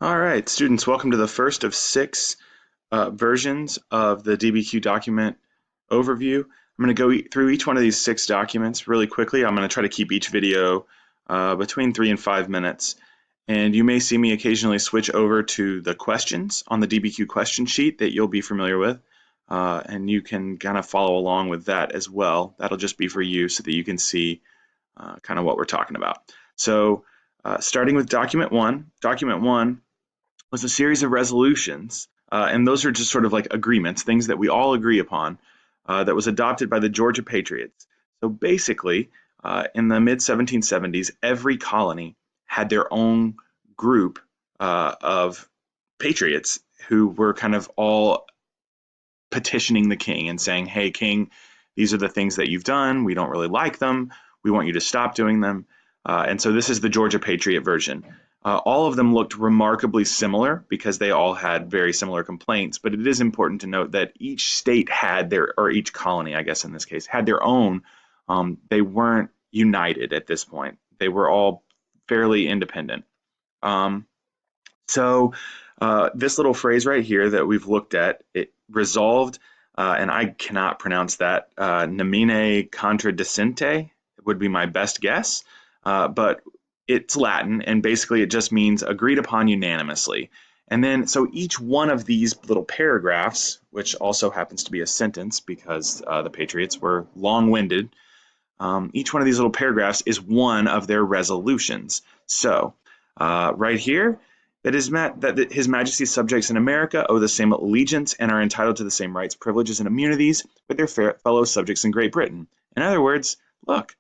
All right, students, welcome to the first of six versions of the DBQ document overview. I'm going to go through each one of these six documents really quickly. I'm going to try to keep each video between 3 and 5 minutes. And you may see me occasionally switch over to the questions on the DBQ question sheet that you'll be familiar with. And you can kind of follow along with that as well. That'll just be for you so that you can see kind of what we're talking about. So starting with document one was a series of resolutions, and those are just sort of like agreements, things that we all agree upon, that was adopted by the Georgia Patriots. So basically, in the mid 1770s, every colony had their own group of patriots who were kind of all petitioning the king and saying, hey, king, these are the things that you've done. We don't really like them. We want you to stop doing them. And so this is the Georgia Patriot version. All of them looked remarkably similar because they all had very similar complaints, but it is important to note that each state had their, or each colony, I guess in this case, had their own. They weren't united at this point. They were all fairly independent. Um, so this little phrase right here that we've looked at, it resolved, and I cannot pronounce that, nemine contradicente would be my best guess, but it's Latin, and basically it just means agreed upon unanimously. And then, so each one of these little paragraphs, which also happens to be a sentence because the Patriots were long-winded, each one of these little paragraphs is one of their resolutions. So right here, that His Majesty's subjects in America owe the same allegiance and are entitled to the same rights, privileges, and immunities with their fellow subjects in Great Britain. In other words, look,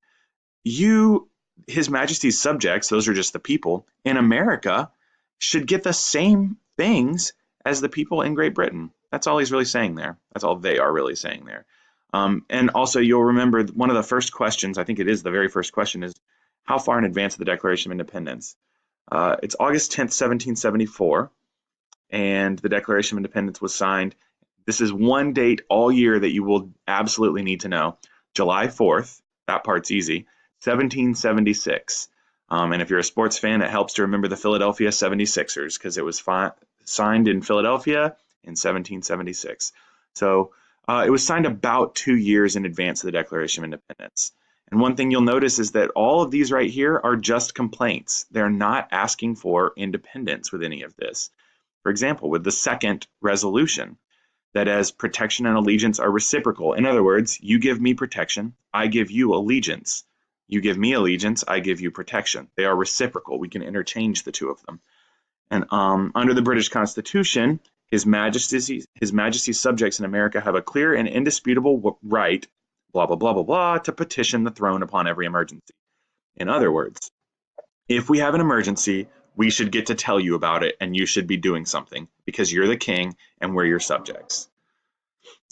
His Majesty's subjects, those are just the people in America, should get the same things as the people in Great Britain. That's all he's really saying there. That's all they are really saying there. And also, you'll remember one of the first questions, I think it is the very first question, is how far in advance of the Declaration of Independence? It's August 10th, 1774, and the Declaration of Independence was signed. This is one date all year that you will absolutely need to know. July 4th, that part's easy, 1776. And if you're a sports fan, it helps to remember the Philadelphia 76ers because it was signed in Philadelphia in 1776. So it was signed about 2 years in advance of the Declaration of Independence. And one thing you'll notice is that all of these right here are just complaints. They're not asking for independence with any of this. For example, with the second resolution, that as protection and allegiance are reciprocal. In other words, you give me protection, I give you allegiance. You give me allegiance, I give you protection. They are reciprocal. We can interchange the two of them. And under the British Constitution, His Majesty's subjects in America have a clear and indisputable right, blah, blah, blah, blah, blah, to petition the throne upon every emergency. In other words, if we have an emergency, we should get to tell you about it, and you should be doing something because you're the king and we're your subjects.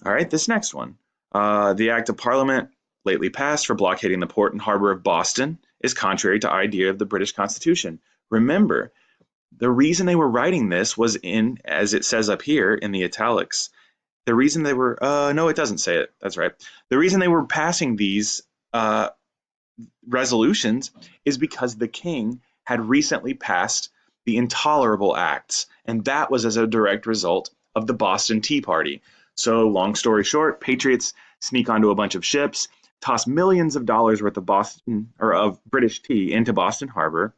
All right, this next one. The Act of Parliament lately passed for blockading the port and harbor of Boston is contrary to idea of the British Constitution. Remember, the reason they were writing this was in, as it says up here in the italics, the reason they were, no, it doesn't say it. That's right. The reason they were passing these resolutions is because the king had recently passed the Intolerable Acts, and that was as a direct result of the Boston Tea Party. So, long story short, patriots sneak onto a bunch of ships, toss millions of dollars worth of British tea into Boston Harbor.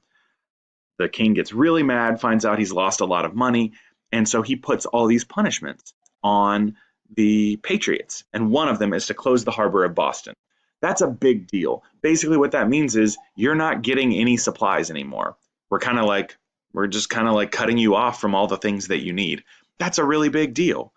The king gets really mad, finds out he's lost a lot of money, and so he puts all these punishments on the Patriots, and one of them is to close the harbor of Boston. That's a big deal. Basically, what that means is you're not getting any supplies anymore. We're just kind of like cutting you off from all the things that you need. That's a really big deal.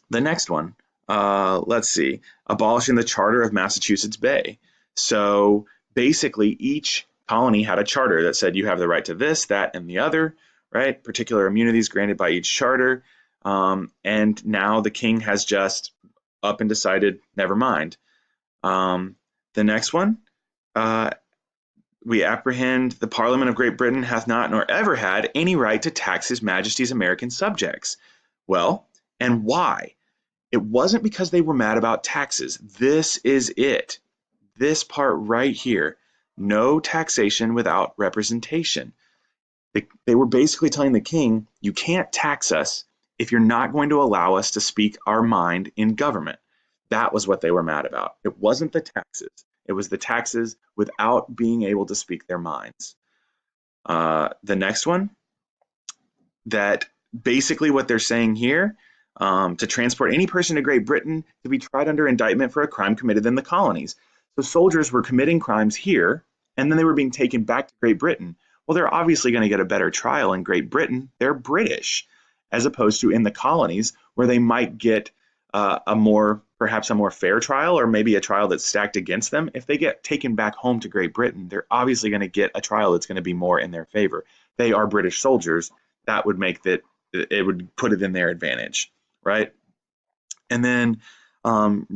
The next one, let's see, abolishing the Charter of Massachusetts Bay. So basically, each colony had a charter that said you have the right to this, that, and the other, right? Particular immunities granted by each charter. And now the king has just up and decided, never mind. The next one, we apprehend the Parliament of Great Britain hath not nor ever had any right to tax His Majesty's American subjects. Well, and why? It wasn't because they were mad about taxes. This is it. This part right here. No taxation without representation. They were basically telling the king, you can't tax us if you're not going to allow us to speak our mind in government. That was what they were mad about. It wasn't the taxes. It was the taxes without being able to speak their minds. The next one, that basically what they're saying here, to transport any person to Great Britain to be tried under indictment for a crime committed in the colonies. So soldiers were committing crimes here, and then they were being taken back to Great Britain. Well, they're obviously going to get a better trial in Great Britain. They're British, as opposed to in the colonies, where they might get perhaps a more fair trial, or maybe a trial that's stacked against them. If they get taken back home to Great Britain, they're obviously going to get a trial that's going to be more in their favor. They are British soldiers. That would make that, it would put it in their advantage, right? And then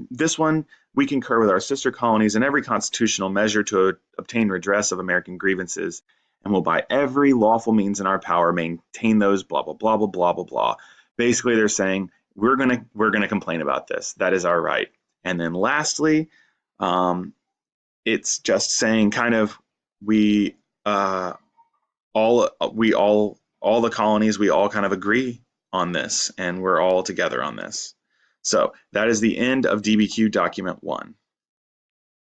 this one, we concur with our sister colonies in every constitutional measure to obtain redress of American grievances, and will by every lawful means in our power maintain those blah blah blah blah blah blah blah. Basically, they're saying we're gonna complain about this. That is our right. And then lastly, it's just saying kind of we all the colonies, we all kind of agree on this, and we're all together on this. So that is the end of DBQ document 1.